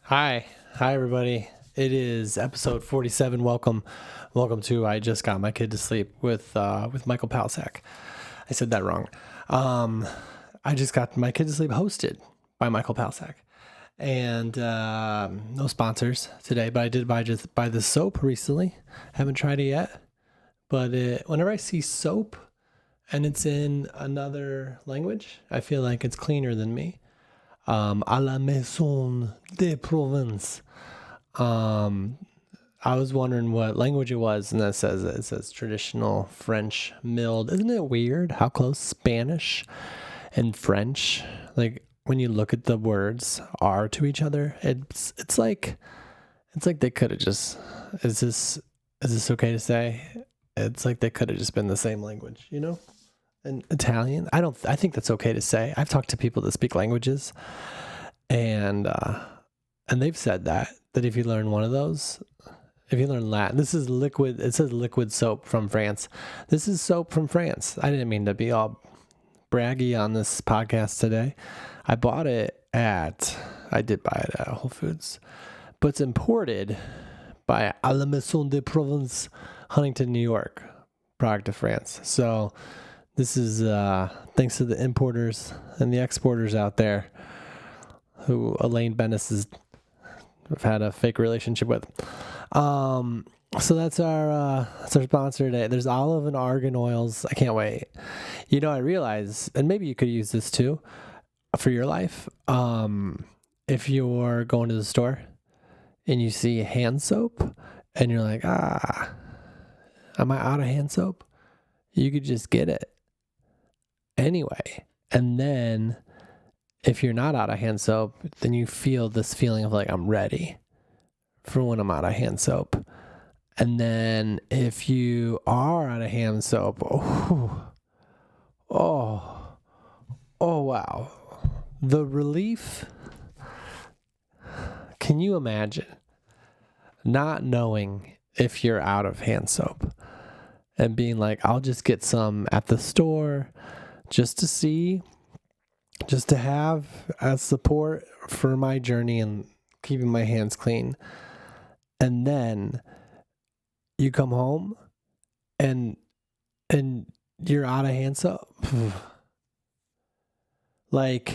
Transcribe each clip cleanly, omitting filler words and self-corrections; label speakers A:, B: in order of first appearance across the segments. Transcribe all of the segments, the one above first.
A: Hi everybody. It is episode 47. Welcome to I Just Got My Kid to Sleep with Michael Palsak. I said that wrong. I Just Got My Kid to Sleep hosted by Michael Palsak. And no sponsors today, but I did buy the soap recently. Haven't tried it yet, but whenever I see soap and it's in another language, I feel like it's cleaner than me. À la maison de Provence. I was wondering what language it was, and it says traditional French milled. Isn't it weird how close Spanish and French, like when you look at the words, are to each other? It's like they could have just. Is this okay to say? It's like they could have just been the same language, you know? And Italian. I think that's okay to say. I've talked to people that speak languages, and they've said that if you learn one of those, if you learn Latin, this is liquid. It says liquid soap from France. This is soap from France. I didn't mean to be all braggy on this podcast today. I did buy it at Whole Foods, but it's imported by À la Maison de Provence, Huntington, New York, product of France. So this is thanks to the importers and the exporters out there who Elaine Bennis has had a fake relationship with. So that's our sponsor today. There's olive and argan oils. I can't wait. You know, I realize, and maybe you could use this too for your life. If you're going to the store and you see hand soap and you're like, am I out of hand soap? You could just get it anyway. And then if you're not out of hand soap, then you feel this feeling of like, I'm ready for when I'm out of hand soap. And then if you are out of hand soap, oh wow. The relief. Can you imagine not knowing if you're out of hand soap and being like, I'll just get some at the store just to see, just to have as support for my journey and keeping my hands clean. And then you come home and you're out of hand soap. Like,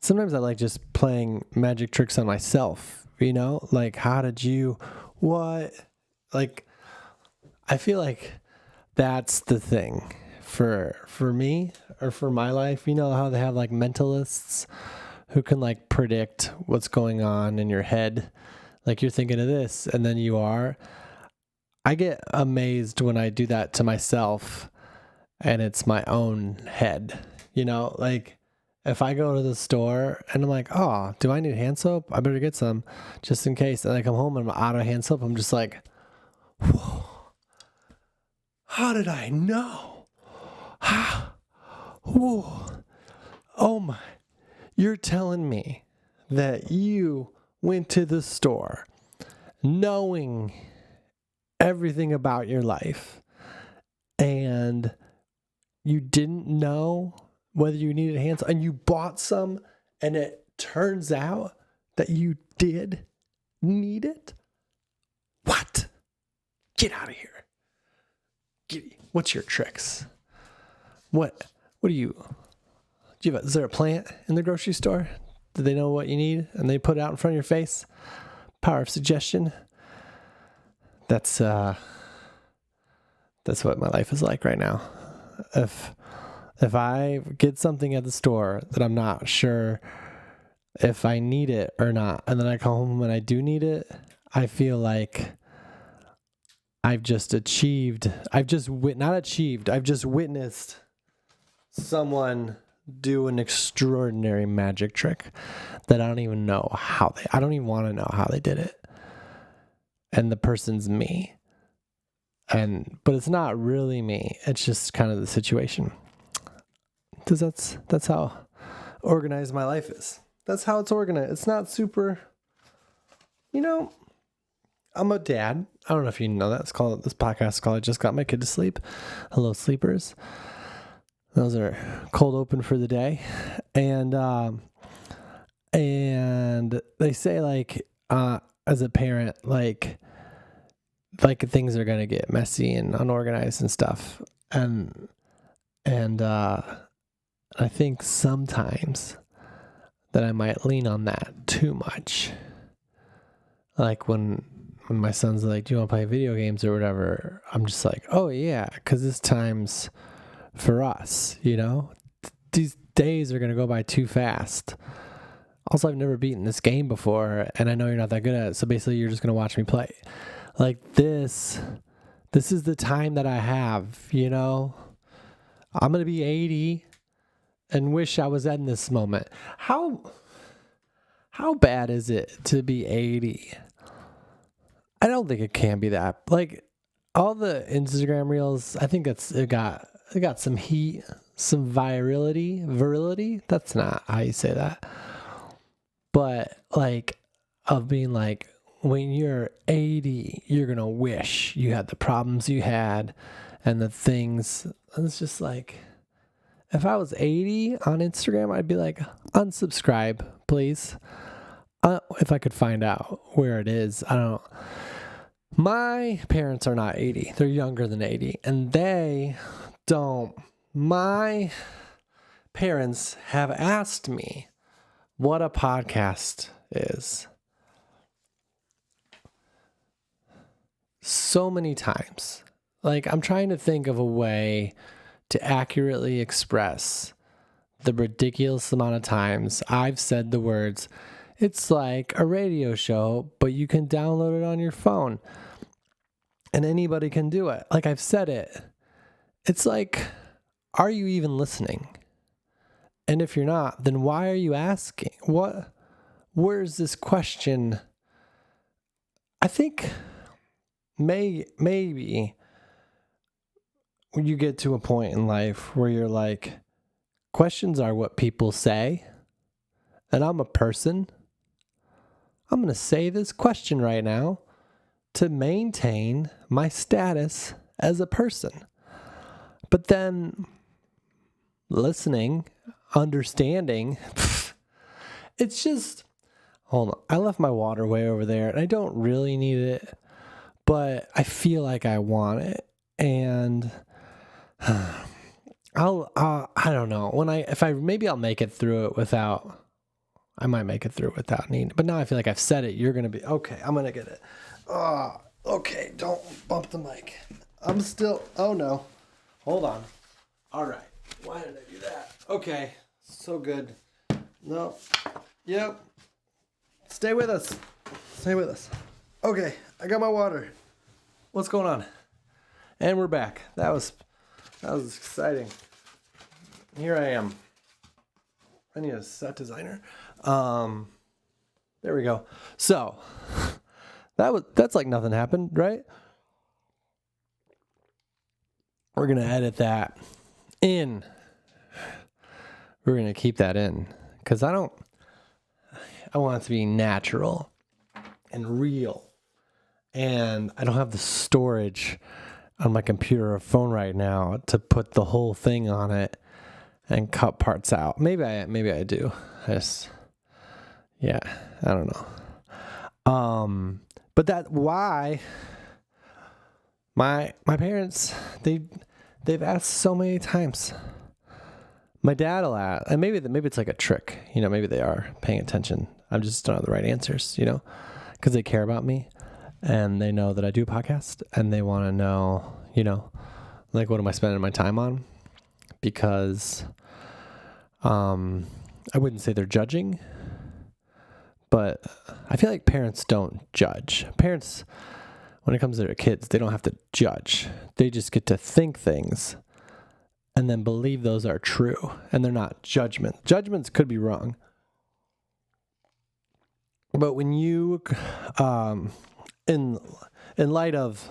A: sometimes I like just playing magic tricks on myself, you know? Like, what? Like, I feel like that's the thing for me or for my life. You know how they have like mentalists who can like predict what's going on in your head? Like you're thinking of this and then you are. I get amazed when I do that to myself and it's my own head, you know, like if I go to the store and I'm like, oh, do I need hand soap? I better get some just in case. And I come home and I'm out of hand soap. I'm just like, whoa, how did I know? Whoa. Oh my, you're telling me that you went to the store knowing everything about your life and you didn't know whether you needed hands and you bought some and it turns out that you did need it? What? Get out of here. What's your tricks? What do is there a plant in the grocery store? Do they know what you need and they put it out in front of your face? Power of suggestion. That's what my life is like right now. If I get something at the store that I'm not sure if I need it or not, and then I come home and I do need it, I feel like I've just witnessed someone do an extraordinary magic trick that I don't even know I don't even want to know how they did it. And the person's me. But it's not really me. It's just kind of the situation. Because that's how organized my life is. That's how it's organized. It's not super, you know, I'm a dad. I don't know if you know that. This podcast is called I Just Got My Kid to Sleep. Hello, sleepers. Those are cold open for the day. And And they say as a parent, things are going to get messy and unorganized and stuff. And I think sometimes that I might lean on that too much. Like when my son's like, do you want to play video games or whatever? I'm just like, oh yeah, because this time's for us, These days are going to go by too fast. Also, I've never beaten this game before, and I know you're not that good at it, so basically you're just going to watch me play. Like this is the time that I have, I'm going to be 80 and wish I was in this moment. How bad is it to be 80? I don't think it can be that. Like all the Instagram reels, I think it got some heat, some virility. That's not how you say that. But of being like, when you're 80, you're going to wish you had the problems you had and the things. And it's just like, if I was 80 on Instagram, I'd be like, unsubscribe, please. If I could find out where it is. I don't know. My parents are not 80. They're younger than 80. And my parents have asked me what a podcast is so many times. I'm trying to think of a way to accurately express the ridiculous amount of times I've said the words, it's like a radio show, but you can download it on your phone and anybody can do it. I've said it. It's like, are you even listening? And if you're not, then why are you asking? Where's this question? I think maybe you get to a point in life where you're like, questions are what people say, and I'm a person. I'm going to say this question right now to maintain my status as a person. But then listening, understanding, it's just, hold on. I left my water way over there and I don't really need it, but I feel like I want it. And I don't know. Maybe I'll make it through it without, I might make it through it without needing, but now I feel like I've said it. You're going to be, okay, I'm going to get it. Okay. Don't bump the mic. Oh no. Hold on. All right. Why did I do that? Okay. So good. No. Yep. Stay with us. Okay. I got my water. What's going on? And we're back. That was exciting. Here I am. I need a set designer. There we go. So that's like nothing happened, right? We're going to edit that in. We're going to keep that in because I want it to be natural and real. And I don't have the storage on my computer or phone right now to put the whole thing on it and cut parts out. Maybe I do. I don't know. But that's why my parents, they've asked so many times. My dad will ask, and maybe it's like a trick, maybe they are paying attention. I just don't have the right answers, because they care about me and they know that I do a podcast and they want to know, what am I spending my time on? Because I wouldn't say they're judging, but I feel like parents don't judge. Parents, when it comes to their kids, they don't have to judge. They just get to think things and then believe those are true. And they're not judgment. Judgments could be wrong. But when you, in light of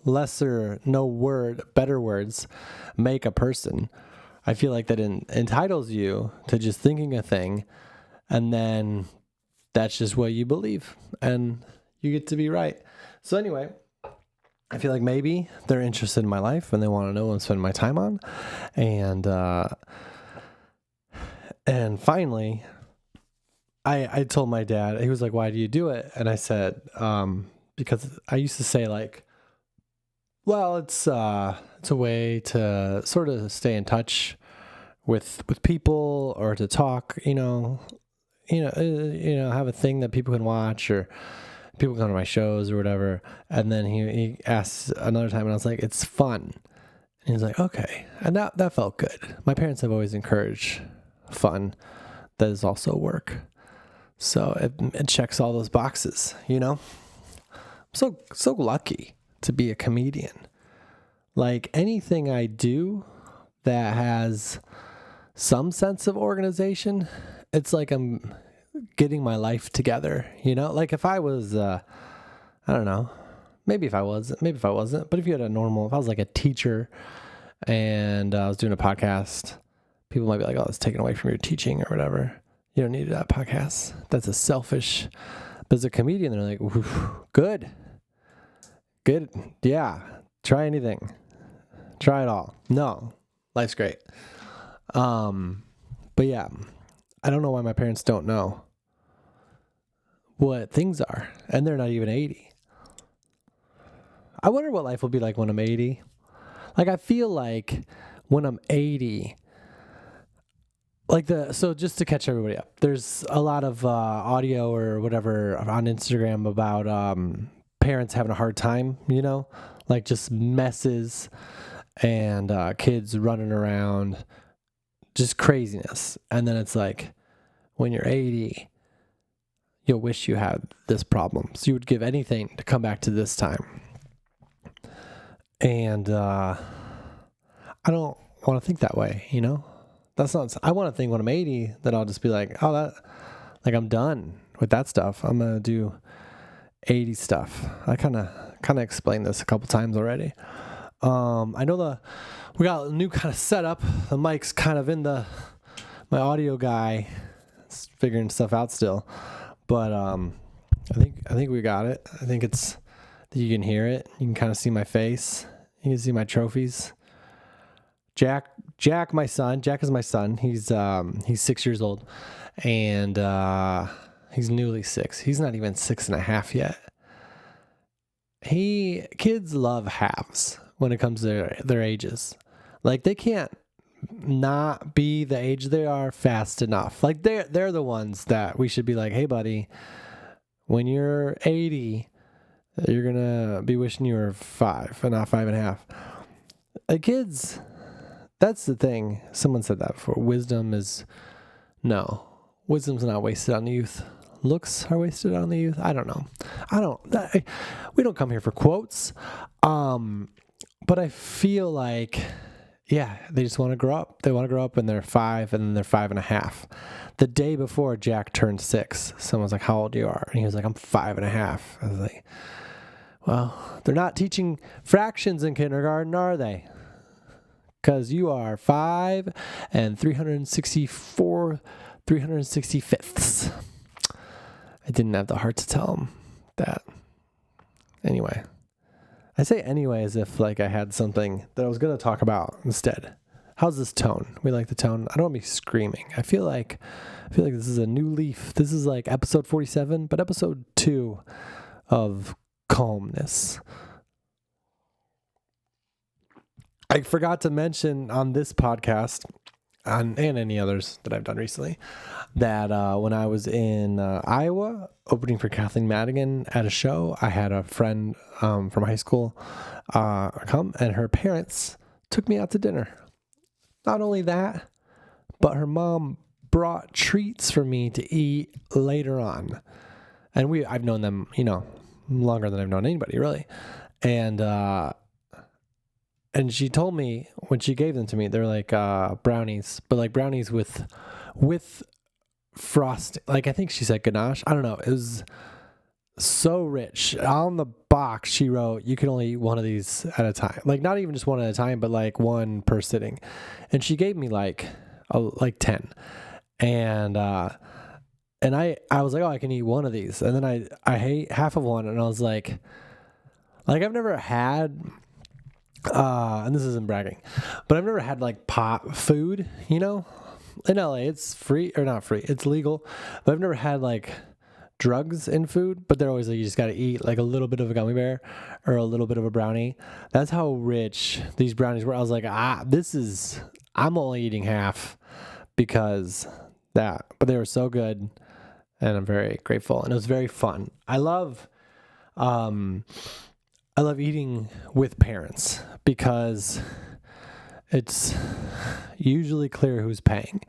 A: better words, make a person, I feel like that entitles you to just thinking a thing, and then that's just what you believe, and you get to be right. So anyway, I feel like maybe they're interested in my life and they want to know what I'm spending my time on. And finally, I told my dad, he was like, why do you do it? And I said, because I used to say like, well, it's a way to sort of stay in touch with people or to talk, have a thing that people can watch or people come to my shows or whatever. And then he asked another time and I was like, it's fun. And he's like, okay. And that felt good. My parents have always encouraged fun that is also work. So it checks all those boxes, I'm so lucky to be a comedian. Like anything I do that has some sense of organization, it's like I'm getting my life together, Like if I was, I don't know, maybe if I wasn't, but if I was like a teacher and I was doing a podcast, people might be like, oh, it's taken away from your teaching or whatever. You don't need that podcast. That's a selfish. But as a comedian, they're like, good. Yeah. Try anything. Try it all. No, life's great. But yeah, I don't know why my parents don't know what things are, and they're not even 80. I wonder what life will be like when I'm 80. Like, I feel like when I'm 80, so just to catch everybody up, there's a lot of audio or whatever on Instagram about parents having a hard time, like just messes and kids running around, just craziness. And then it's like, when you're 80, you'll wish you had this problem. So you would give anything to come back to this time. And I don't want to think that way, That's not. I want to think when I'm 80 that I'll just be like, I'm done with that stuff. I'm gonna do 80 stuff. I kind of explained this a couple times already. I know we got a new kind of setup. The mic's kind of in my audio guy is figuring stuff out still, but I think we got it. I think you can hear it. You can kind of see my face. You can see my trophies. Jack, my son. Jack is my son. He's 6 years old, and he's newly 6. He's not even 6.5 yet. Kids love halves when it comes to their ages. Like they can't not be the age they are fast enough. Like they're the ones that we should be like, hey buddy, when you're 80, you're gonna be wishing you were 5 and not 5.5. Kids. That's the thing. Someone said that before. Wisdom's not wasted on the youth. Looks are wasted on the youth. I don't know. We don't come here for quotes. But I feel like, yeah, they just want to grow up. They want to grow up and they're 5 and then they're 5.5. The day before Jack turned 6, someone's like, how old you are? And he was like, I'm 5.5. I was like, well, they're not teaching fractions in kindergarten, are they? Because you are 5 and 365ths. I didn't have the heart to tell him that. Anyway. I say anyway as if like I had something that I was going to talk about instead. How's this tone? We like the tone. I don't want to be screaming. I feel like this is a new leaf. This is like episode 47, but episode 2 of calmness. I forgot to mention on this podcast, and any others that I've done recently, that when I was in Iowa opening for Kathleen Madigan at a show, I had a friend from high school come, and her parents took me out to dinner. Not only that, but her mom brought treats for me to eat later on. And I've known them, longer than I've known anybody, really. And she told me when she gave them to me, they're like brownies, but like brownies with frosting. Like I think she said ganache. I don't know. It was so rich. On the box, she wrote, "You can only eat one of these at a time." Like not even just one at a time, but like one per sitting. And she gave me like 10. And I was like, oh, I can eat one of these. And then I ate half of one, and I was like I've never had. And this isn't bragging, but I've never had like pot food, in LA, it's free or not free. It's legal, but I've never had like drugs in food, but they're always like, you just got to eat like a little bit of a gummy bear or a little bit of a brownie. That's how rich these brownies were. I was like, I'm only eating half because that, but they were so good and I'm very grateful and it was very fun. I love eating with parents because it's usually clear who's paying.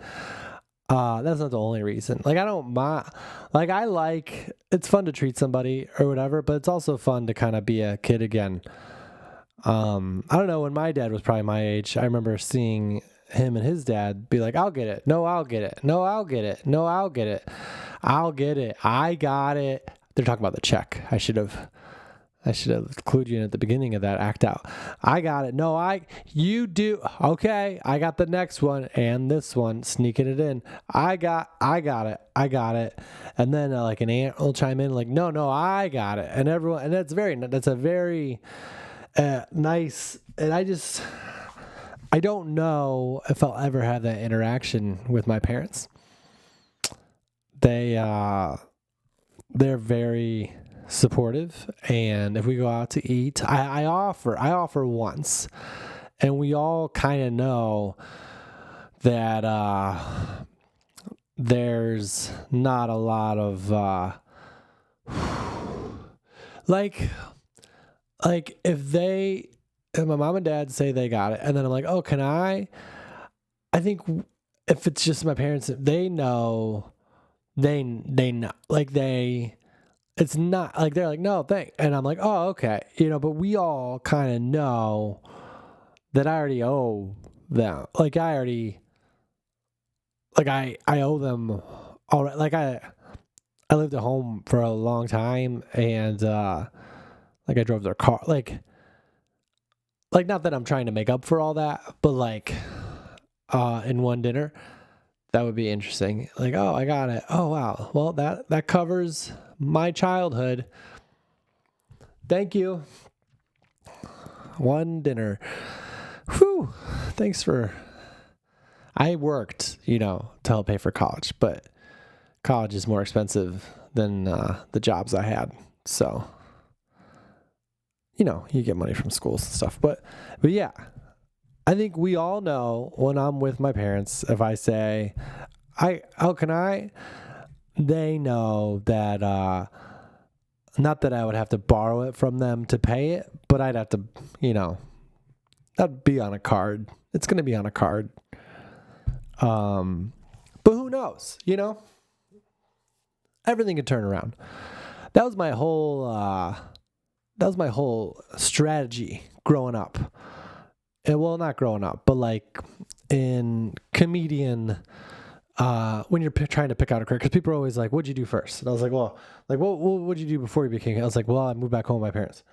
A: That's not the only reason. Like, I don't mind. Like, it's fun to treat somebody or whatever, but it's also fun to kind of be a kid again. I don't know. When my dad was probably my age, I remember seeing him and his dad be like, I'll get it. No, I'll get it. No, I'll get it. No, I'll get it. I'll get it. I got it. They're talking about the check. I should have clued you in at the beginning of that act out. I got it. No, you do. Okay. I got the next one and this one, sneaking it in. I got it. I got it. And then like an aunt will chime in like, no, I got it. And everyone, and that's a very nice. And I don't know if I'll ever have that interaction with my parents. They're very supportive, and if we go out to eat, I offer once, and we all kind of know that there's not a lot of like if my mom and dad say they got it, and then I'm like, oh, can I think if it's just my parents, they know, they know, like it's not like they're like, no, thanks. And I'm like, oh, okay. But we all kind of know that I already owe them. Like I owe them all right. Like I lived at home for a long time and like I drove their car. Like not that I'm trying to make up for all that, but like in one dinner, that would be interesting. Like, oh, I got it. Oh, wow. Well, that covers my childhood. Thank you. One dinner. Whew. Thanks I worked, to help pay for college, but college is more expensive than the jobs I had. So, you get money from schools and stuff. But yeah. I think we all know when I'm with my parents, if I say, can I? They know that, not that I would have to borrow it from them to pay it, but I'd have to, that'd be on a card. It's going to be on a card. But who knows, everything can turn around. That was my whole strategy growing up. And, well, not growing up, but like in comedian, when you're trying to pick out a career, because people are always like, what'd you do first? And I was like, well, like, what'd you do before you became? I was like, well, I moved back home with my parents.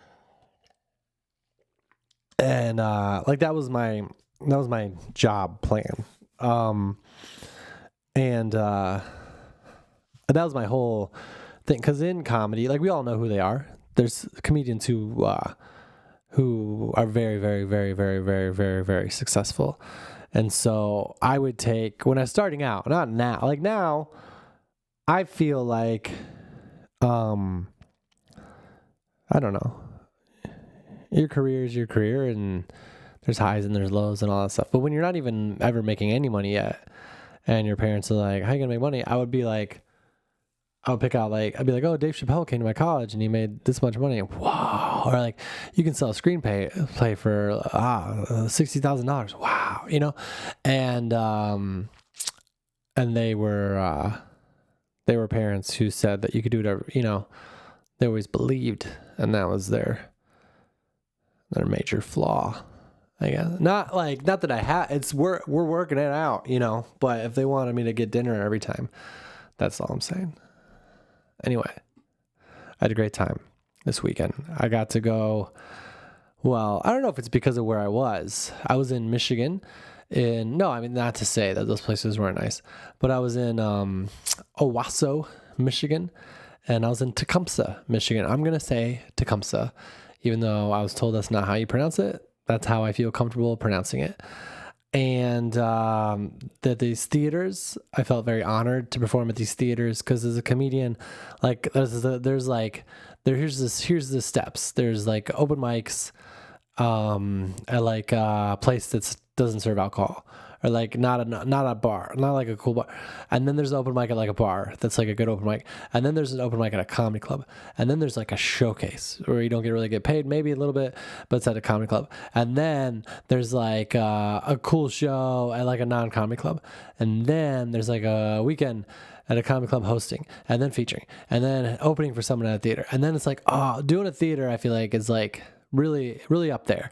A: And like that was my job plan. And that was my whole thing. Because in comedy, like we all know who they are. There's comedians who are very, very, very, very, very, very, very successful. And so I would take, when I was starting out, not now, like now, I feel like, I don't know, your career is your career and there's highs and there's lows and all that stuff. But when you're not even ever making any money yet and your parents are like, how are you going to make money? I would be like, I'd be like, oh, Dave Chappelle came to my college and he made this much money. Wow. Or like, you can sell a screenplay for $60,000. Wow. And they were parents who said that you could do whatever, they always believed. And that was their major flaw, I guess. Not that I have, we're working it out, but if they wanted me to get dinner every time, that's all I'm saying. Anyway, I had a great time this weekend. I got to go, well, I don't know if it's because of where I was. I was in Michigan. Not to say that those places weren't nice, but I was in Owasso, Michigan, and I was in Tecumseh, Michigan. I'm going to say Tecumseh, even though I was told that's not how you pronounce it. That's how I feel comfortable pronouncing it. and that these theaters, I felt very honored to perform at these theaters because as a comedian, like here's the steps. There's like open mics at like a place that doesn't serve alcohol, or like not a bar, not like a cool bar. And then there's an open mic at like a bar that's like a good open mic. And then there's an open mic at a comedy club. And then there's like a showcase where you don't get paid, maybe a little bit, but it's at a comedy club. And then there's like a cool show at like a non-comedy club. And then there's like a weekend at a comedy club hosting, and then featuring, and then opening for someone at a theater. And then it's like, oh, doing a theater, I feel like is like really, really up there,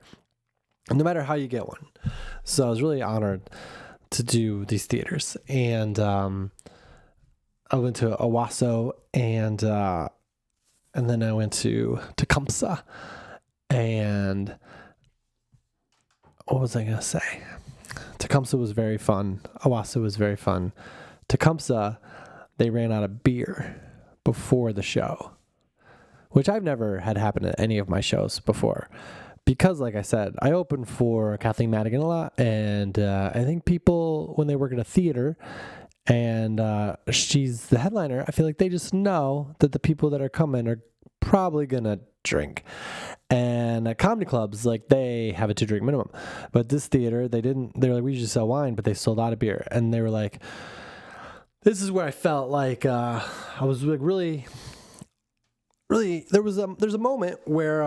A: no matter how you get one. So I was really honored to do these theaters. And I went to Owasso, and then I went to Tecumseh. And what was I going to say? Tecumseh was very fun. Owasso was very fun. Tecumseh, they ran out of beer before the show, which I've never had happen at any of my shows before. Because, like I said, I opened for Kathleen Madigan a lot, and I think people, when they work at a theater and she's the headliner, I feel like they just know that the people that are coming are probably going to drink. And at comedy clubs, like, they have a 2-drink minimum. But this theater, they were like, we just sell wine, but they sold out of beer. And they were like, this is where I felt like I was like really, there's a moment where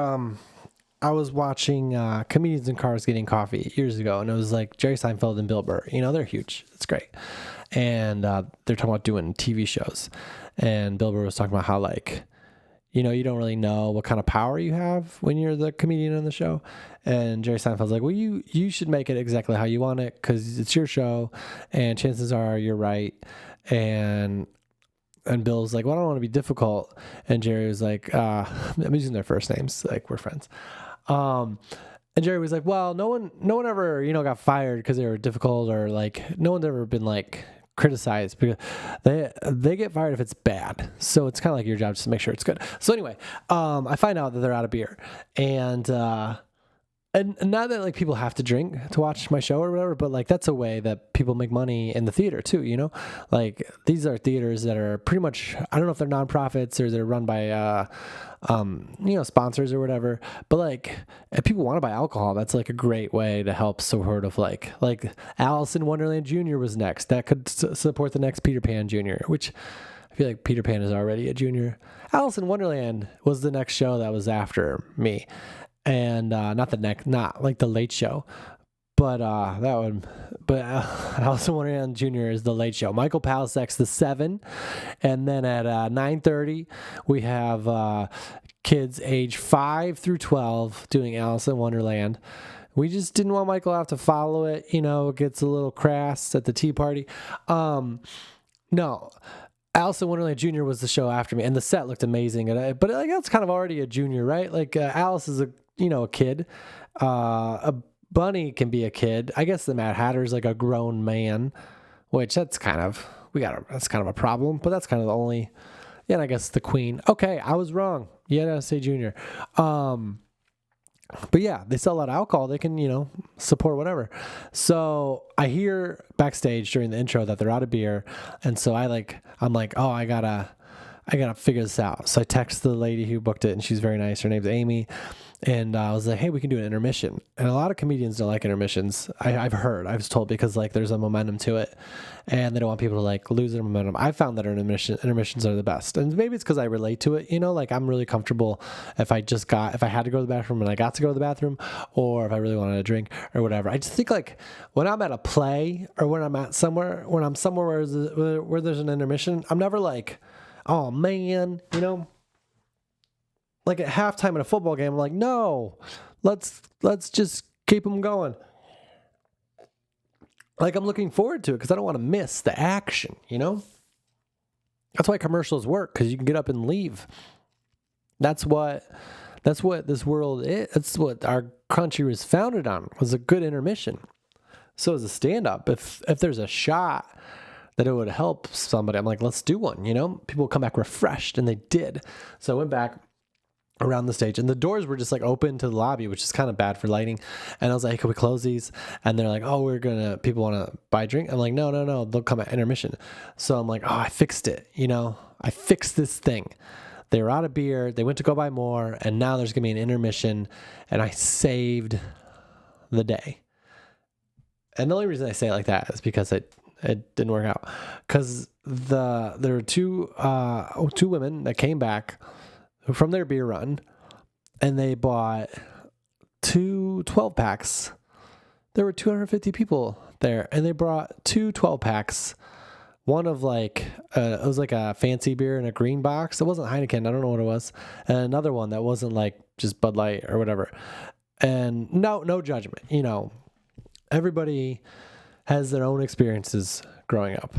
A: I was watching Comedians in Cars Getting Coffee years ago, and it was like Jerry Seinfeld and Bill Burr. You know, they're huge. It's great. And they're talking about doing TV shows. And Bill Burr was talking about how, like, you know, you don't really know what kind of power you have when you're the comedian on the show. And Jerry Seinfeld's like, well, you should make it exactly how you want it because it's your show, and chances are you're right. And Bill's like, well, I don't want to be difficult. And Jerry was like, I'm using their first names, like we're friends. And Jerry was like, well, no one ever, you know, got fired because they were difficult, or like no one's ever been like criticized because they get fired if it's bad. So it's kind of like your job just to make sure it's good. So anyway, I find out that they're out of beer, and not that like people have to drink to watch my show or whatever, but like that's a way that people make money in the theater too, you know? Like these are theaters that are pretty much, I don't know if they're nonprofits or they're run by you know, sponsors or whatever, but like if people want to buy alcohol, that's like a great way to help sort of like Alice in Wonderland Jr. was next. That could support the next Peter Pan Jr., which I feel like Peter Pan is already a junior. Alice in Wonderland was the next show that was after me. And not like the Late Show, but that one. But Alice in Wonderland Jr. is the Late Show. Michael Palasek's the 7, and then at 9:30 we have kids age 5 through 12 doing Alice in Wonderland. We just didn't want Michael to have to follow it. You know, it gets a little crass at the tea party. No. Alice in Wonderland Jr. was the show after me, and the set looked amazing. But like that's kind of already a junior, right? Like Alice is a kid. A bunny can be a kid. I guess the Mad Hatter's like a grown man, which that's kind of a problem. But that's kind of the only. Yeah, and I guess the Queen. Okay, I was wrong. You had to say junior. But yeah, they sell a lot of alcohol. They can, you know, support whatever. So I hear backstage during the intro that they're out of beer. And so I'm like, oh, I gotta figure this out. So I text the lady who booked it, and she's very nice. Her name's Amy. And I was like, hey, we can do an intermission. And a lot of comedians don't like intermissions. I was told, because like there's a momentum to it, and they don't want people to like lose their momentum. I found that intermissions are the best. And maybe it's because I relate to it, you know, like I'm really comfortable if I had to go to the bathroom and I got to go to the bathroom, or if I really wanted to drink or whatever. I just think like when I'm at a play, or when I'm somewhere where there's an intermission, I'm never like, oh man, you know, like at halftime in a football game, I'm like, no, let's just keep them going. Like I'm looking forward to it because I don't want to miss the action, you know? That's why commercials work, because you can get up and leave. That's what this world is. That's what our country was founded on, was a good intermission. So as a stand-up, if there's a shot that it would help somebody, I'm like, let's do one, you know? People come back refreshed, and they did. So I went back. around the stage, and the doors were just like open to the lobby, which is kind of bad for lighting. And I was like, hey, can we close these? And they're like, oh, people want to buy a drink. I'm like, no, they'll come at intermission. So I'm like, oh, I fixed it. I fixed this thing. They were out of beer. They went to go buy more, and now there's gonna be an intermission, and I saved the day. And the only reason I say it like that is because it didn't work out. Because there were two women that came back from their beer run, and they bought 12-packs. There were 250 people there, and they brought 12-packs. One of it was like a fancy beer in a green box. It wasn't Heineken. I don't know what it was. And another one that wasn't like just Bud Light or whatever. And no judgment. Everybody has their own experiences growing up.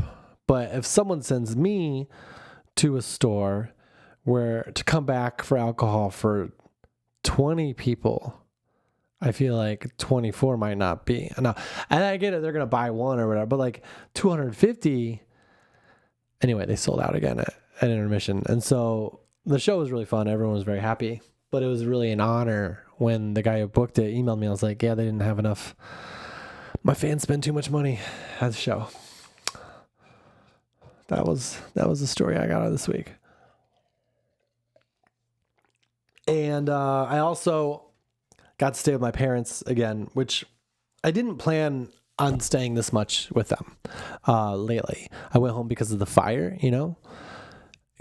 A: But if someone sends me to a store to come back for alcohol for 20 people, I feel like 24 might not be enough. And I get it, they're going to buy one or whatever, but like 250, anyway, they sold out again at intermission. And so the show was really fun. Everyone was very happy, but it was really an honor when the guy who booked it emailed me. I was like, yeah, they didn't have enough. My fans spend too much money at the show. That was the story I got out of this week. And I also got to stay with my parents again, which I didn't plan on staying this much with them lately. I went home because of the fire, In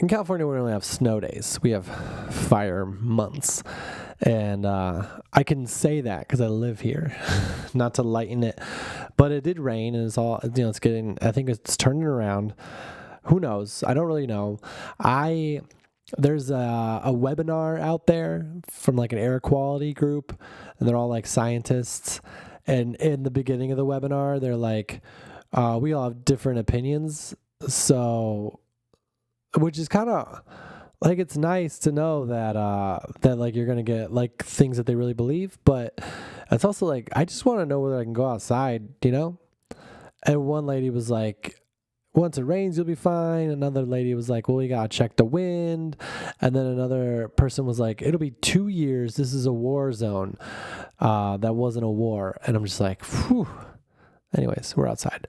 A: California, we don't have snow days. We have fire months. And I can say that because I live here, not to lighten it. But it did rain, and it's all, it's getting, I think it's turning around. Who knows? I don't really know. There's a webinar out there from like an air quality group, and they're all like scientists. And in the beginning of the webinar, they're like, we all have different opinions. So, which is kind of like, it's nice to know that like you're going to get like things that they really believe. But it's also like, I just want to know whether I can go outside, And one lady was like, once it rains, you'll be fine. Another lady was like, well, you got to check the wind. And then another person was like, it'll be 2 years. This is a war zone. That wasn't a war. And I'm just like, whew. Anyways, we're outside.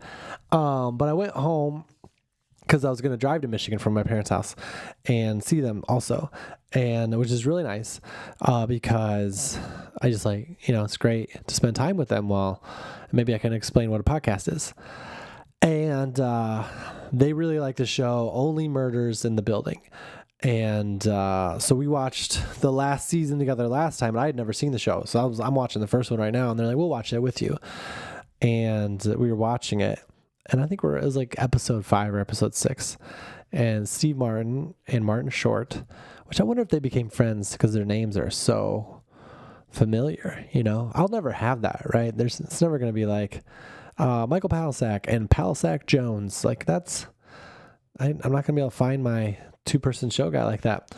A: But I went home because I was going to drive to Michigan from my parents' house and see them also. And which is really nice because I just like, it's great to spend time with them while maybe I can explain what a podcast is. And they really like the show, Only Murders in the Building. And so we watched the last season together last time, and I had never seen the show. So I'm watching the first one right now, and they're like, we'll watch it with you. And we were watching it, and I think it was like episode 5 or episode 6. And Steve Martin and Martin Short, which I wonder if they became friends because their names are so familiar, I'll never have that, right? It's never going to be like Michael Palisak and Palisak Jones. Like I'm not going to be able to find my 2-person show guy like that.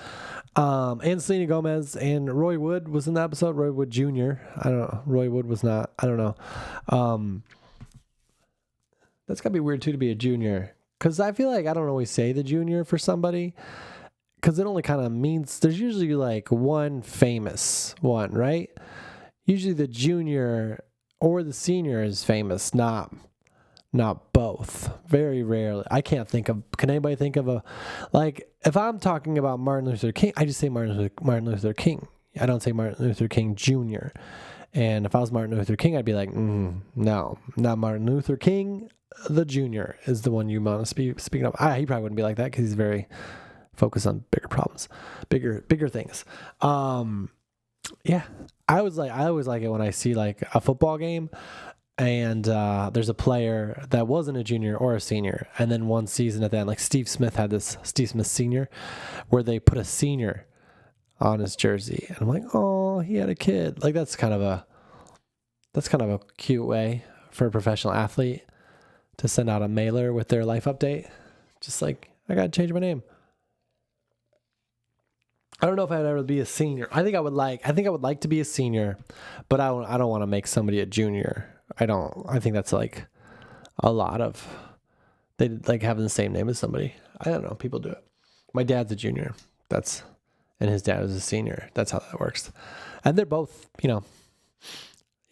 A: And Selena Gomez and Roy Wood was in the episode. Roy Wood Jr. I don't know. Roy Wood was not. I don't know. That's got to be weird too to be a junior. Because I feel like I don't always say the junior for somebody. Because it only kind of means there's usually like one famous one, right? Usually the junior or the senior is famous, not both. Very rarely. I can't think of, can anybody think of if I'm talking about Martin Luther King, I just say Martin Luther King. I don't say Martin Luther King Jr. And if I was Martin Luther King, I'd be like, no, not Martin Luther King. The junior is the one you want to speak of. He probably wouldn't be like that because he's very focused on bigger problems, bigger things. Yeah, I always like it when I see like a football game and there's a player that wasn't a junior or a senior, and then one season at the end, like Steve Smith Senior, where they put a senior on his jersey, and I'm like, oh, he had a kid. Like that's kind of a cute way for a professional athlete to send out a mailer with their life update. Just like, I gotta change my name. I don't know if I'd ever be a senior. I think I would like to be a senior, but I don't want to make somebody a junior. I think that's like a lot of, they like having the same name as somebody. I don't know. People do it. My dad's a junior. That's and his dad was a senior. That's how that works. And they're both, yeah,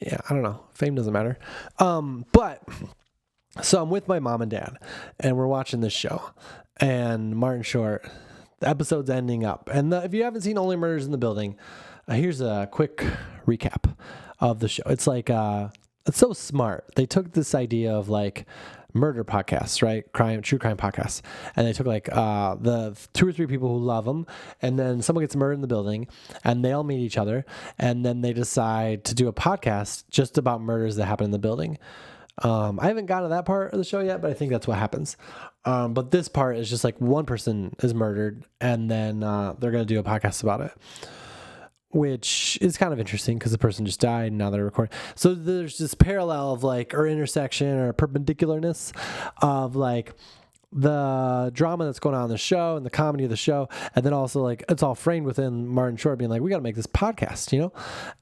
A: I don't know. Fame doesn't matter. But so I'm with my mom and dad, and we're watching this show, and Martin Short, the episode's ending up. And if you haven't seen Only Murders in the Building, here's a quick recap of the show. It's like, it's so smart. They took this idea of like murder podcasts, right? True crime podcasts. And they took like the 2 or 3 people who love them, and then someone gets murdered in the building, and they all meet each other, and then they decide to do a podcast just about murders that happen in the building. I haven't gotten to that part of the show yet, but I think that's what happens. But this part is just like one person is murdered, and then they're going to do a podcast about it, which is kind of interesting because the person just died and now they're recording. So there's this parallel of like, or intersection or perpendicularness of like the drama that's going on in the show and the comedy of the show. And then also like, it's all framed within Martin Short being like, we got to make this podcast,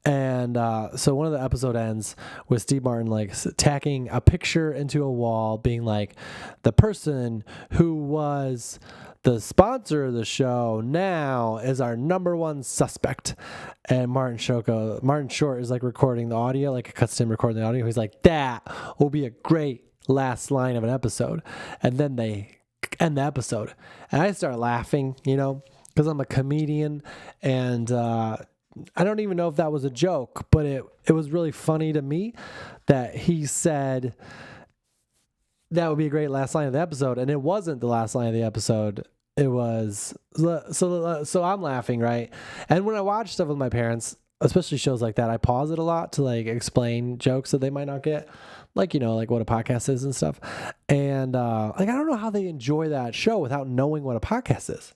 A: And so one of the episode ends with Steve Martin like tacking a picture into a wall being like, the person who was the sponsor of the show now is our number 1 suspect. And Martin Short is like recording the audio, like it cuts to him recording the audio. He's like, that will be a great last line of an episode. And then they end the episode. And I start laughing, because I'm a comedian, and I don't even know if that was a joke, but it was really funny to me that he said that would be a great last line of the episode, and it wasn't the last line of the episode. It was so I'm laughing, right? And when I watch stuff with my parents, especially shows like that, I pause it a lot to like explain jokes that they might not get, like like what a podcast is and stuff. And like I don't know how they enjoy that show without knowing what a podcast is.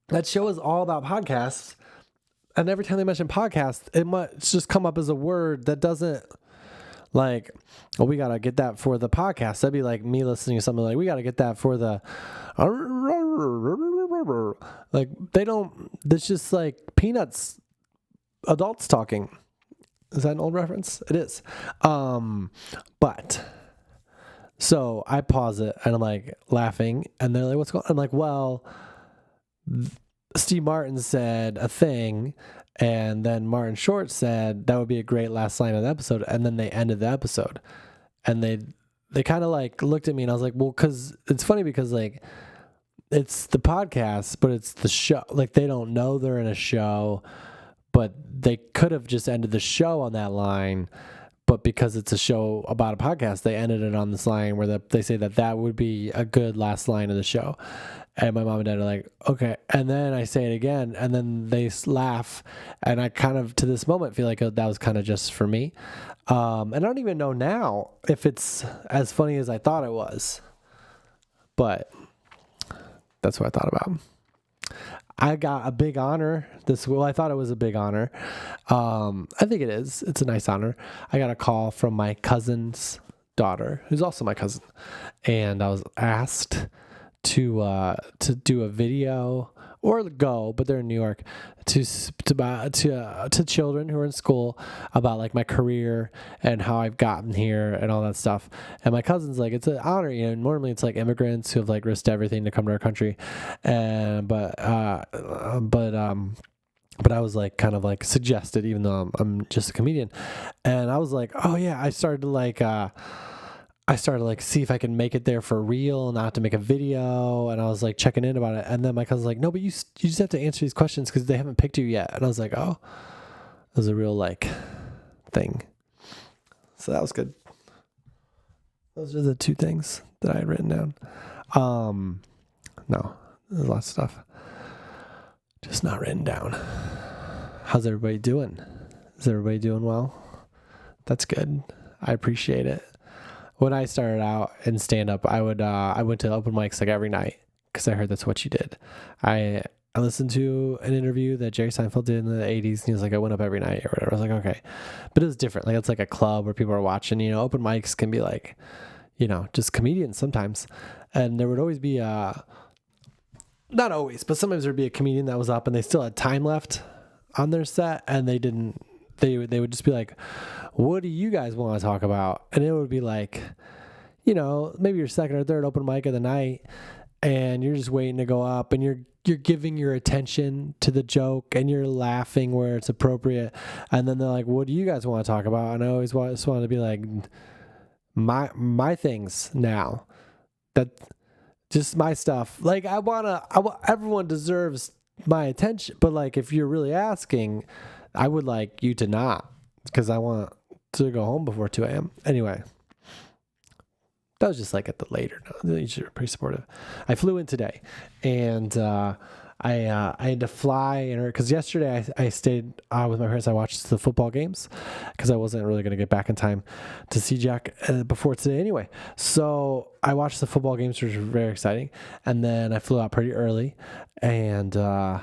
A: That show is all about podcasts, and every time they mention podcast, it might just come up as a word that doesn't. Like, well, we got to get that for the podcast. That'd be like me listening to something like, we got to get that for the, like, it's just like Peanuts adults talking. Is that an old reference? It is. But, so I pause it and I'm like laughing, and they're like, what's going on? I'm like, well, Steve Martin said a thing, and then Martin Short said that would be a great last line of the episode, and then they ended the episode, and they kind of like looked at me, and I was like, well, because it's funny because like it's the podcast, but it's the show. Like they don't know they're in a show, but they could have just ended the show on that line, but because it's a show about a podcast, they ended it on this line where they say that would be a good last line of the show. And my mom and dad are like, okay. And then I say it again, and then they laugh. And I kind of, to this moment, feel like that was kind of just for me. And I don't even know now if it's as funny as I thought it was. But that's what I thought about. I got a big honor I thought it was a big honor. I think it is. It's a nice honor. I got a call from my cousin's daughter, who's also my cousin. And I was asked to do a video or go, but they're in New York, to children who are in school about like my career and how I've gotten here and all that stuff. And my cousin's like, it's an honor, normally it's like immigrants who have like risked everything to come to our country. But I was like kind of like suggested, even though I'm just a comedian. And I was like, oh yeah, I started to see if I can make it there for real, not to make a video. And I was like checking in about it. And then my cousin's like, no, but you just have to answer these questions because they haven't picked you yet. And I was like, oh, it was a real like thing. So that was good. Those are the 2 things that I had written down. No, there's lots of stuff just not written down. How's everybody doing? Is everybody doing well? That's good. I appreciate it. When I started out in stand-up, I went to open mics like every night because I heard that's what you did. I listened to an interview that Jerry Seinfeld did in the 80s, and he was like, I went up every night or whatever. I was like, okay. But it was different. Like, it's like a club where people are watching. Open mics can be like, just comedians sometimes. And there would always be not always, but sometimes there'd be a comedian that was up and they still had time left on their set, and they would just be like, what do you guys want to talk about? And it would be like, maybe your second or third open mic of the night, and you're just waiting to go up, and you're you're giving your attention to the joke and you're laughing where it's appropriate. And then they're like, what do you guys want to talk about? And I always just want to be like, my things now. That just my stuff. Like everyone deserves my attention. But like, if you're really asking, I would like you to not, because I want to go home before 2 a.m. Anyway. That was just like at the later. No, you're pretty supportive. I flew in today, and I had to fly, because yesterday I stayed with my parents. I watched the football games because I wasn't really going to get back in time to see Jack before today anyway. So I watched the football games, which were very exciting, and then I flew out pretty early, and I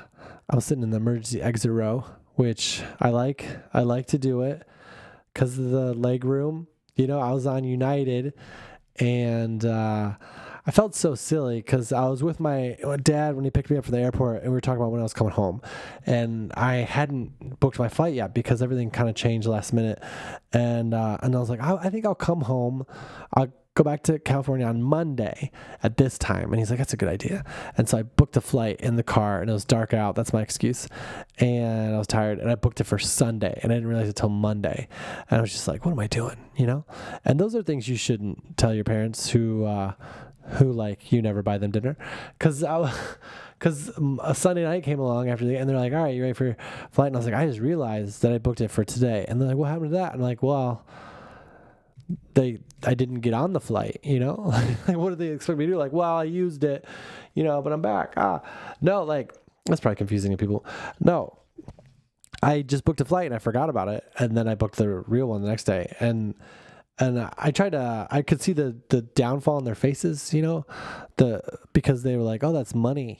A: was sitting in the emergency exit row, which I like. I like to do it because of the leg room. I was on United. And I felt so silly because I was with my dad when he picked me up from the airport, and we were talking about when I was coming home. And I hadn't booked my flight yet because everything kind of changed last minute. And I was like, I think I'll come home. I'll go back to California on Monday at this time. And he's like, that's a good idea. And so I booked a flight in the car, and it was dark out. That's my excuse. And I was tired, and I booked it for Sunday, and I didn't realize it till Monday. And I was just like, what am I doing? And those are things you shouldn't tell your parents who like, you never buy them dinner. Because a Sunday night came along and they're like, all right, you ready for your flight? And I was like, I just realized that I booked it for today. And they're like, what happened to that? And I'm like, well, I didn't get on the flight, like, what do they expect me to do? Like, well, I used it, but I'm back. No, like, that's probably confusing to people. No, I just booked a flight and I forgot about it. And then I booked the real one the next day. And I could see the downfall in their faces, because they were like, oh, that's money,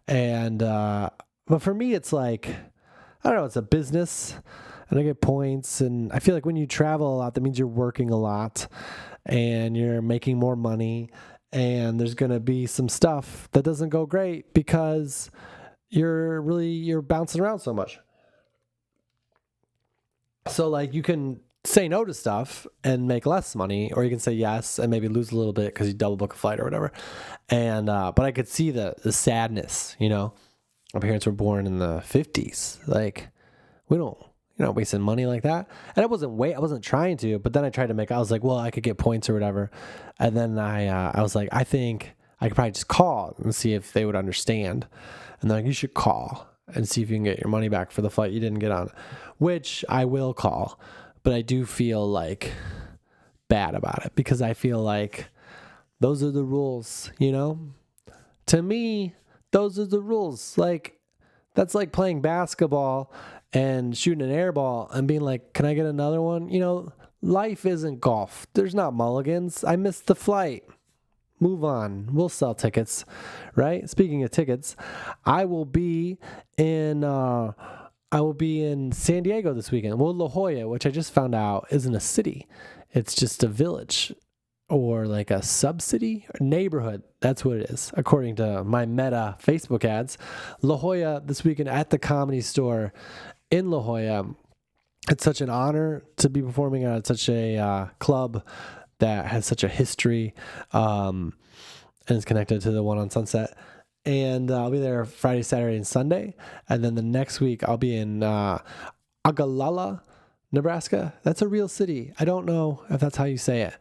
A: and, but for me, it's like, I don't know, it's a business. And I get points, and I feel like when you travel a lot, that means you're working a lot, and you're making more money, and there's going to be some stuff that doesn't go great because you're bouncing around so much. So like, you can say no to stuff and make less money, or you can say yes and maybe lose a little bit because you double book a flight or whatever. And but I could see the sadness. My parents were born in the 50s. Like, we don't. Wasting money like that. And I wasn't trying to, but then I tried to I was like, well, I could get points or whatever. And then I was like, I think I could probably just call and see if they would understand. And they're like, you should call and see if you can get your money back for the flight you didn't get on, which I will call. But I do feel like bad about it because I feel like those are the rules, To me, those are the rules. Like, that's like playing basketball and shooting an air ball and being like, can I get another one? Life isn't golf. There's not mulligans. I missed the flight. Move on. We'll sell tickets, right? Speaking of tickets, I will be in San Diego this weekend. Well, La Jolla, which I just found out isn't a city. It's just a village, or like a sub-city or neighborhood. That's what it is, according to my Meta Facebook ads. La Jolla this weekend at the Comedy Store in La Jolla. It's such an honor to be performing at such a club that has such a history, and is connected to the one on Sunset. And I'll be there Friday, Saturday, and Sunday. And then the next week I'll be in Ogallala, Nebraska. That's a real city. I don't know if that's how you say it.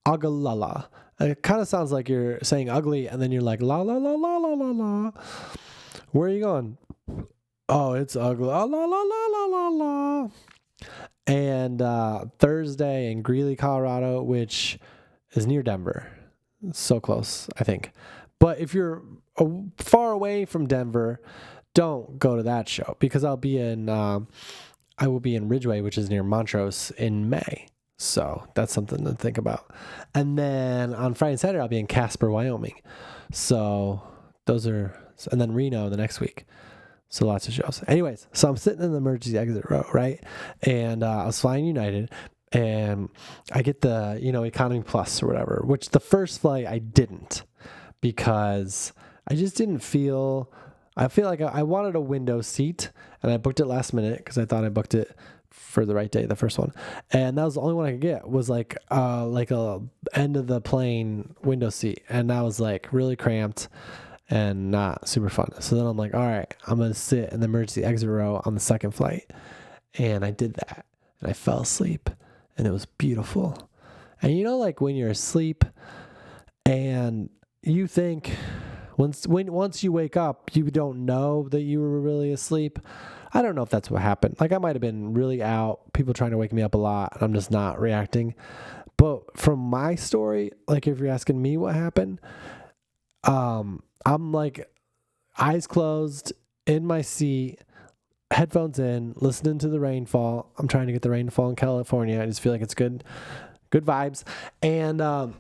A: Ogallala. It kind of sounds like you're saying ugly, and then you're like, la, la, la, la, la, la, la. Where are you going? Oh, it's ugly. La, la, la, la, la, la, la. And Thursday in Greeley, Colorado, which is near Denver. So close, I think. But if you're far away from Denver, don't go to that show, because I will be in Ridgeway, which is near Montrose, in May. So that's something to think about. And then on Friday and Saturday, I'll be in Casper, Wyoming. So and then Reno the next week. So lots of shows. Anyways, so I'm sitting in the emergency exit row, right? And I was flying United, and I get the, economy plus or whatever, which the first flight I didn't, because I just didn't I feel like I wanted a window seat, and I booked it last minute because I thought I booked it for the right day, the first one. And that was the only one I could get, was like a end of the plane window seat. And that was like really cramped. and not super fun. So then I'm like, all right, I'm going to sit in the emergency exit row on the second flight. And I did that, and I fell asleep, and it was beautiful. And like when you're asleep and you think once you wake up, you don't know that you were really asleep. I don't know if that's what happened. Like I might have been really out, people trying to wake me up a lot, and I'm just not reacting. But from my story, like if you're asking me what happened, I'm like eyes closed in my seat, headphones in, listening to the rainfall. I'm trying to get the rainfall in California. I just feel like it's good vibes. And all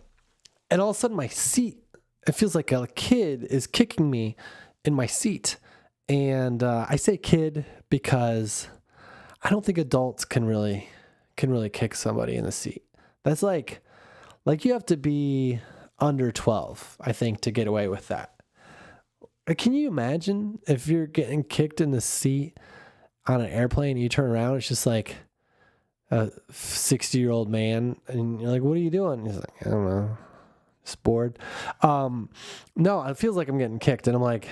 A: of a sudden my seat, it feels like a kid is kicking me in my seat. And I say kid because I don't think adults can really kick somebody in the seat. That's like you have to be under 12, I think, to get away with that. Can you imagine if you're getting kicked in the seat on an airplane, you turn around, it's just like a 60-year-old man, and you're like, what are you doing? He's like, I don't know, just bored. No, it feels like I'm getting kicked, and I'm like,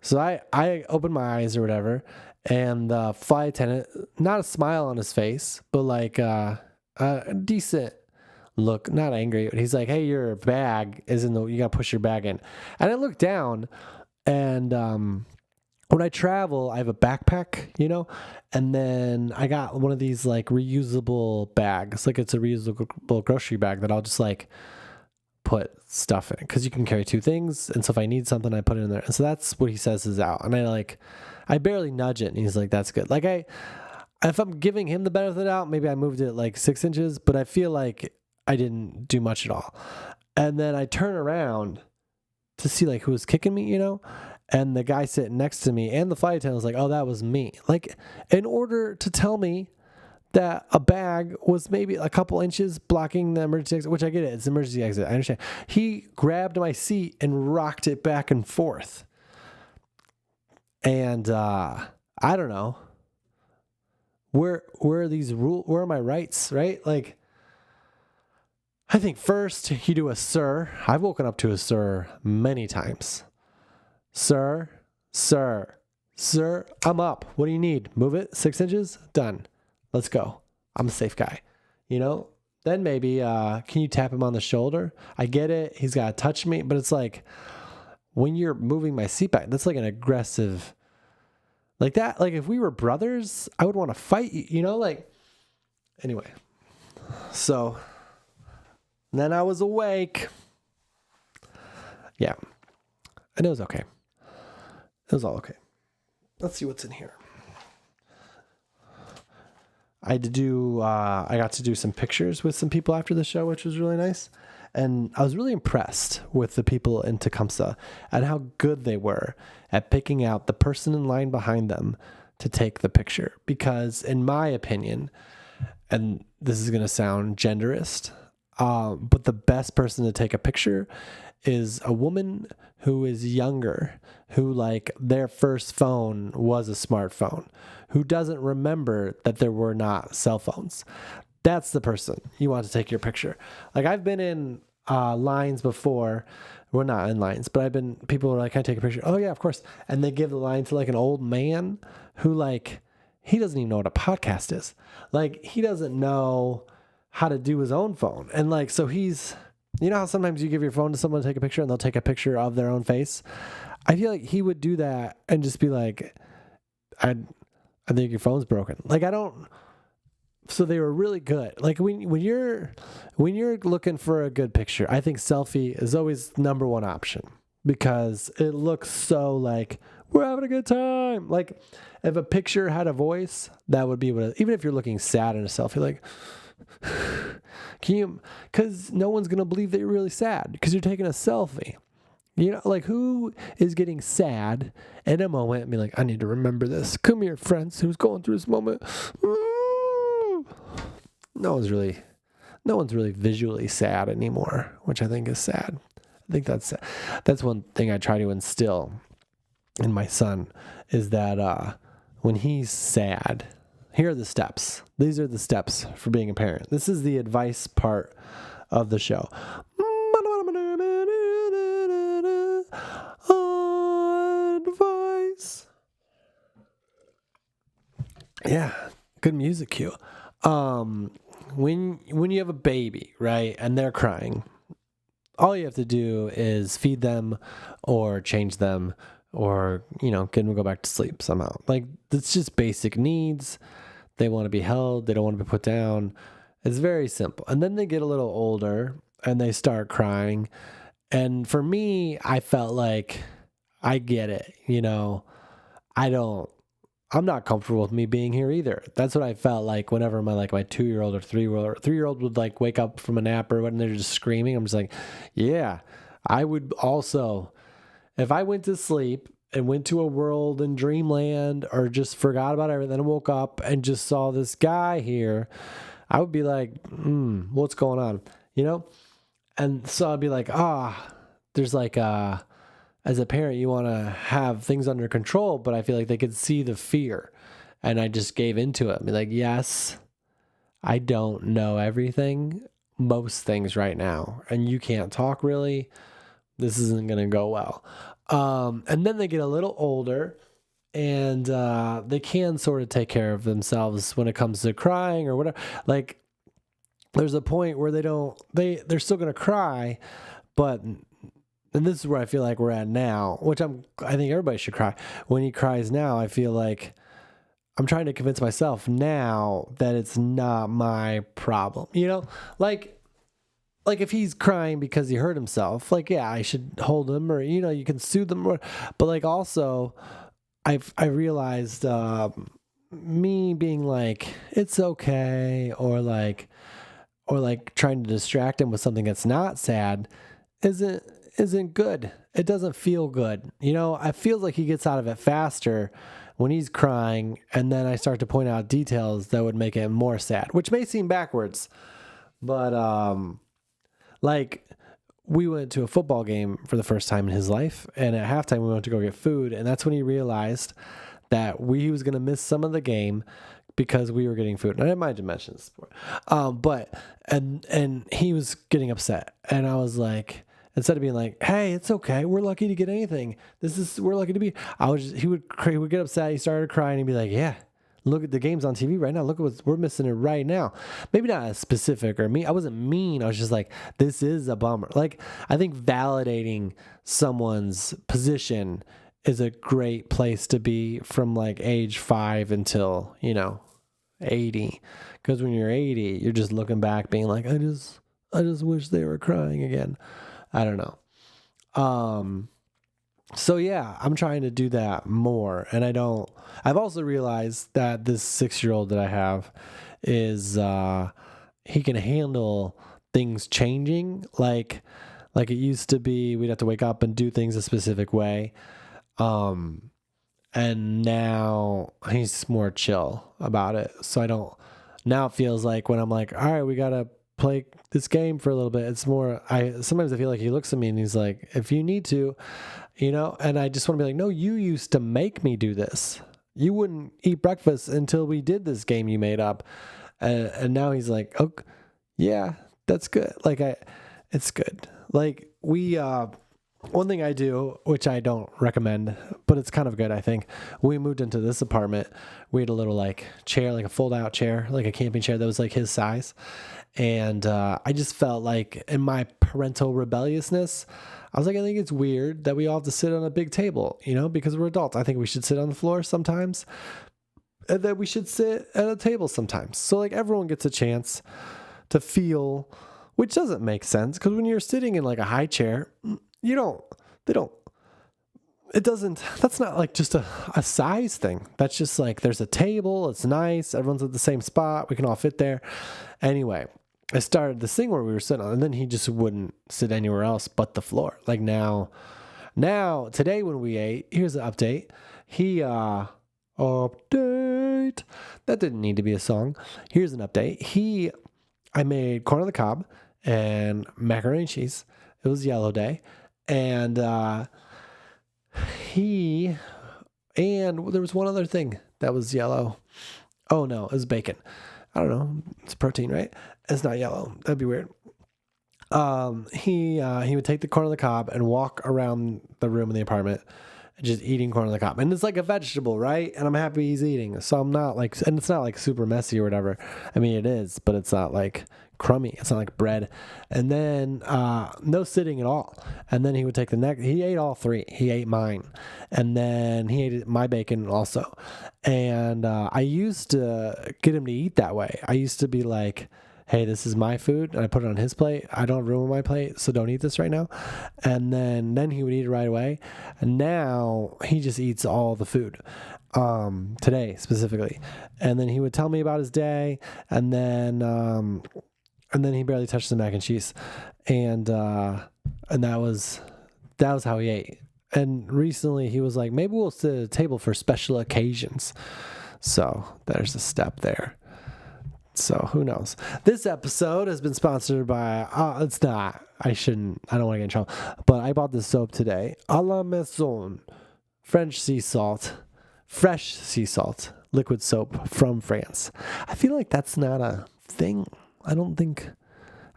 A: so I open my eyes or whatever, and the flight attendant, not a smile on his face, but like a decent look, not angry, but he's like, hey, your bag is you gotta push your bag in. And I look down, and when I travel, I have a backpack, and then I got one of these like reusable bags. Like it's a reusable grocery bag that I'll just like put stuff in, because you can carry two things. And so if I need something, I put it in there. And so that's what he says is out. And I barely nudge it. And he's like, that's good. Like if I'm giving him the benefit of the doubt, maybe I moved it like 6 inches, but I feel like I didn't do much at all. And then I turn around to see like who was kicking me, and the guy sitting next to me and the flight attendant was like, oh, that was me. Like in order to tell me that a bag was maybe a couple inches blocking the emergency exit, which I get it, it's an emergency exit, I understand. He grabbed my seat and rocked it back and forth. And I don't know. Where are these rules? Where are my rights, right? Like, I think first you do a sir. I've woken up to a sir many times. Sir, I'm up. What do you need? Move it 6 inches? Done. Let's go. I'm a safe guy. Then maybe, can you tap him on the shoulder? I get it. He's got to touch me. But it's like, when you're moving my seat back, that's like an aggressive, like that. Like if we were brothers, I would want to fight you, like, anyway. So then I was awake. Yeah. And it was okay. It was all okay. Let's see what's in here. I got to do some pictures with some people after the show, which was really nice. And I was really impressed with the people in Tecumseh and how good they were at picking out the person in line behind them to take the picture. Because in my opinion, and this is going to sound genderist, but the best person to take a picture is a woman who is younger, who like their first phone was a smartphone, who doesn't remember that there were not cell phones. That's the person you want to take your picture. Like I've been in lines before. We're not in lines, but people are like, can I take a picture? Oh yeah, of course. And they give the line to like an old man who like, he doesn't even know what a podcast is. Like he doesn't know how to do his own phone. And like, so he's, how sometimes you give your phone to someone to take a picture and they'll take a picture of their own face. I feel like he would do that and just be like, I think your phone's broken. Like so they were really good. Like when you're looking for a good picture, I think selfie is always number one option because it looks so like we're having a good time. Like if a picture had a voice, that would be even if you're looking sad in a selfie, like, because no one's going to believe that you're really sad because you're taking a selfie. Like who is getting sad in a moment and be like, I need to remember this. Come here, friends, who's going through this moment. No one's really visually sad anymore, which I think is sad. I think that's one thing I try to instill in my son is that when he's sad, here are the steps. These are the steps for being a parent. This is the advice part of the show. noise. Yeah, good music cue. When you have a baby, right, and they're crying, all you have to do is feed them or change them or, get them to go back to sleep somehow. Like, it's just basic needs. They want to be held. They don't want to be put down. It's very simple. And then they get a little older and they start crying. And for me, I felt like I get it. I don't, I'm not comfortable with me being here either. That's what I felt like whenever my 2-year-old or 3-year-old would like wake up from a nap or when they're just screaming. I'm just like, yeah, I would also, if I went to sleep and went to a world in dreamland or just forgot about everything and woke up and just saw this guy here, I would be like, what's going on? And so I'd be like, there's as a parent, you want to have things under control, but I feel like they could see the fear. And I just gave into it. Be like, yes, I don't know everything, most things right now. And you can't talk really. This isn't going to go well. And then they get a little older and they can sort of take care of themselves when it comes to crying or whatever. Like, there's a point where they're still going to cry, but, and this is where I feel like we're at now, which I think everybody should cry. When he cries now, I feel like I'm trying to convince myself now that it's not my problem, like if he's crying because he hurt himself, like, yeah, I should hold him or, you can soothe him. But like, also I realized, me being like, it's okay. Or like trying to distract him with something that's not sad isn't good. It doesn't feel good. I feel like he gets out of it faster when he's crying. And then I start to point out details that would make it more sad, which may seem backwards, but, like, we went to a football game for the first time in his life, and at halftime we went to go get food, and that's when he realized that he was going to miss some of the game because we were getting food. And I might have mentioned this before, but he was getting upset, and I was like, instead of being like, "Hey, it's okay, we're lucky to get anything. We're lucky to be," he would get upset. He started crying and be like, "Yeah. Look at the games on TV right now. Look at we're missing it right now." Maybe not as specific or me. I wasn't mean. I was just like, this is a bummer. Like, I think validating someone's position is a great place to be from like age 5 until, 80. Because when you're 80, you're just looking back being like, I just wish they were crying again. I don't know. So yeah, I'm trying to do that more. And I've also realized that this 6-year-old that I have is, he can handle things changing. Like it used to be, we'd have to wake up and do things a specific way. And now he's more chill about it. So now it feels like when I'm like, all right, we got to play this game for a little bit. It's more, sometimes I feel like he looks at me and he's like, if you need to, and I just want to be like, no, you used to make me do this. You wouldn't eat breakfast until we did this game you made up. And now he's like, oh, yeah, that's good. Like, it's good. Like, one thing I do, which I don't recommend, but it's kind of good, I think. We moved into this apartment. We had a little like chair, like a fold out chair, like a camping chair that was like his size. And I just felt like in my parental rebelliousness, I was like, I think it's weird that we all have to sit on a big table, because we're adults. I think we should sit on the floor sometimes, and that we should sit at a table sometimes. So like everyone gets a chance to feel, which doesn't make sense because when you're sitting in like a high chair, that's not like just a size thing. That's just like, there's a table, it's nice, everyone's at the same spot, we can all fit there. Anyway, I started this thing where we were sitting on, and then he just wouldn't sit anywhere else but the floor. Like now today when we ate, here's the update. Update. That didn't need to be a song. Here's an update. I made corn on the cob and macaroni and cheese. It was yellow day. And there was one other thing that was yellow. Oh no, it was bacon. I don't know. It's protein, right? It's not yellow. That'd be weird. He would take the corn on the cob and walk around the room in the apartment just eating corn on the cob. And it's like a vegetable, right? And I'm happy he's eating. So I'm not like, and it's not like super messy or whatever. I mean, it is, but it's not like crummy. It's not like bread. And then no sitting at all. And then he would take the neck. He ate all three. He ate mine. And then he ate my bacon also. And I used to get him to eat that way. I used to be like, hey, this is my food, and I put it on his plate. I don't ruin my plate, so don't eat this right now. And then he would eat it right away. And now he just eats all the food, today specifically. And then he would tell me about his day, and then he barely touched the mac and cheese, and that was how he ate. And recently he was like, maybe we'll sit at a table for special occasions. So there's a step there. So who knows? This episode has been sponsored by, it's not, I don't want to get in trouble, but I bought this soap today. A la Maison, French sea salt, fresh sea salt, liquid soap from France. I feel like that's not a thing. I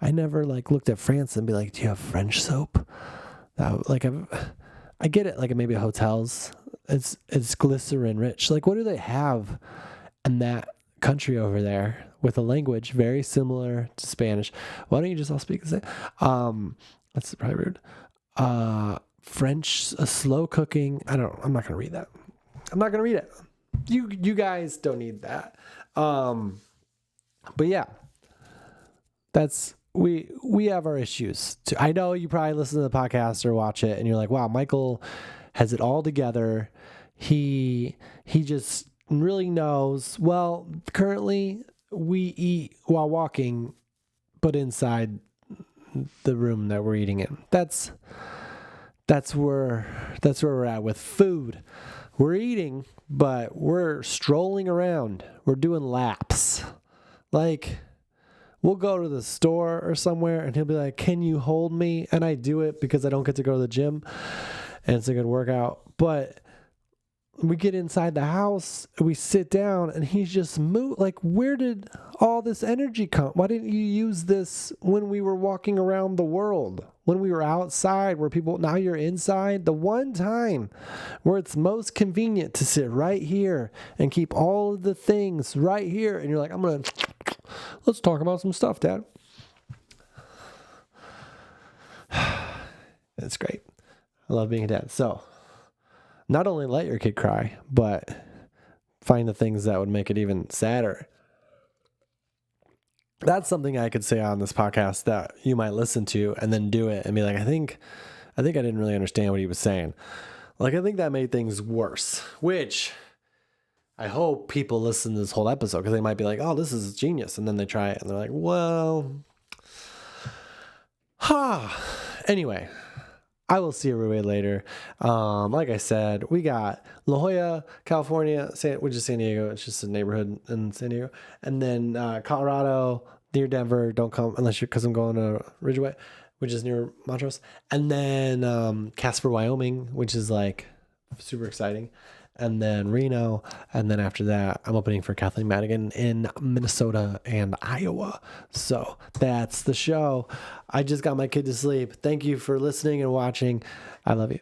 A: never like looked at France and be like, do you have French soap? I get it. Like maybe hotels, it's glycerin rich. Like what do they have in that country over there with a language very similar to Spanish? Why don't you just all speak the same? That's probably rude. French, slow cooking. I'm not going to read that. I'm not going to read it. You guys don't need that. But yeah, we have our issues too. I know you probably listen to the podcast or watch it and you're like, wow, Michael has it all together. He just really knows. Well, currently we eat while walking, but inside the room that we're eating in. That's where we're at with food. We're eating, but we're strolling around. We're doing laps. Like we'll go to the store or somewhere and he'll be like, can you hold me? And I do it because I don't get to go to the gym and it's a good workout. But we get inside the house, we sit down, and he's just like, where did all this energy come? Why didn't you use this when we were walking around the world? When we were outside, now you're inside. The one time where it's most convenient to sit right here and keep all of the things right here. And you're like, let's talk about some stuff, Dad. It's great. I love being a dad. So, not only let your kid cry, but find the things that would make it even sadder. That's something I could say on this podcast that you might listen to and then do it and be like, I think I didn't really understand what he was saying. Like, I think that made things worse, which I hope people listen to this whole episode because they might be like, oh, this is genius. And then they try it and they're like, well, anyway. I will see everybody later. Like I said, we got La Jolla, California, which is San Diego. It's just a neighborhood in San Diego. And then Colorado, near Denver. Don't come because I'm going to Ridgeway, which is near Montrose. And then Casper, Wyoming, which is like super exciting. And then Reno. And then after that, I'm opening for Kathleen Madigan in Minnesota and Iowa. So that's the show. I just got my kid to sleep. Thank you for listening and watching. I love you.